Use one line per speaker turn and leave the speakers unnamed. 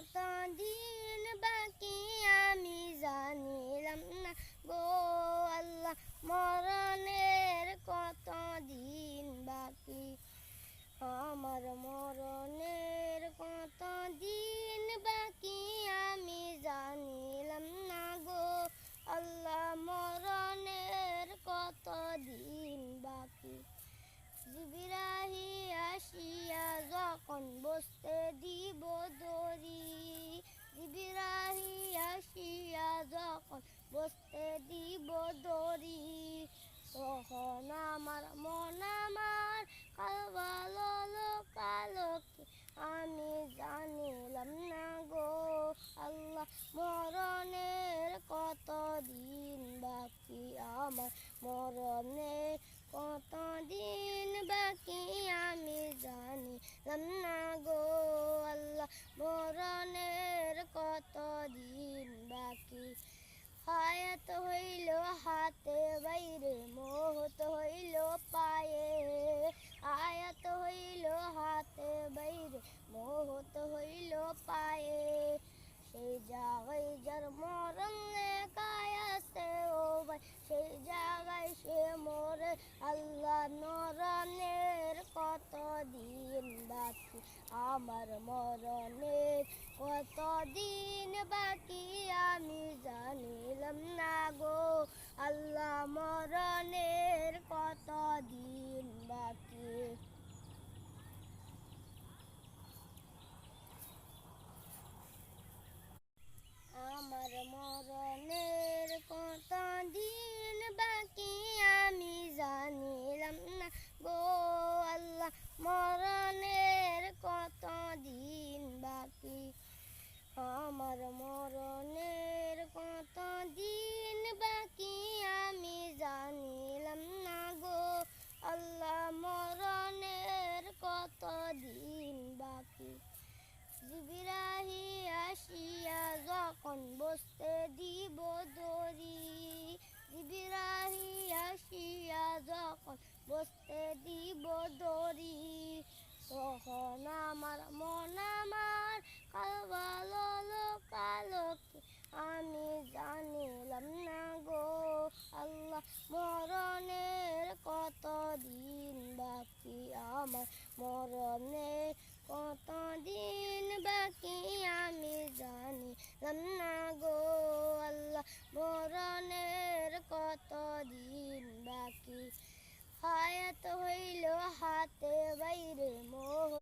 কত দিন বাকি আমি জানিলাম না গো আল্লাহ, মরণের কত দিন বাকি, আমার মরণের কত দিন বাকি আমি জানিলাম না গো আল্লাহ, মরণের কত দিন বাকি। জিবরাহি আসিয়া যখন বসতে দিব দড়ি, জিবরাহি আসিয়া যখন বসতে দিব দড়ি, তখন আমার মন আমার কালো কালো, আমি জানিলাম না গো আল্লাহ, মরণের কত দিন বাকি, আমার মরণের কত দিন বাকি আমি জানিলাম না গো আল্লাহ, মরণের কত দিন বাকি। হায়াত হইল হাতে বাইরে, মৌত হইল পায়ে, হায়াত হইল হাতে বাইরে, মৌত হইল পায়ে, সেই জায়গায় যার মরণ লেখায় আছে ও ভাই, সেই জায়গায় সে মরে আল্লাহ, মরণের কত দিন বাকি, আমার মরণের কত দিন বাকি আমি জানিলাম না গো আল্লাহ, মরণের কত দিন বাকি। আমার মরণের কত দিন বাকি আমি জানিলাম না গো আল্লাহ, মরণের কত দিন বাকি, আমার মরণের কত দিন বাকি আমি জানিলাম না গো আল্লাহ, মরণের কত দিন বাকি। জিবরাহি আসিয়া যখন বসতে দিব দড়ি, জিবরাহি আসিয়া যখন বসতে দিব দড়ি, তখন আমার মন আমার কালো কালো, আমি জানিলাম না গো আল্লাহ, মরণের কত দিন বাকি, আমার মরণের কত দিন বাকি আমি জানিলাম না গো আল্লাহ, মরণের কত দিন বাকি। হায়াত হইল হাতে বাইরে,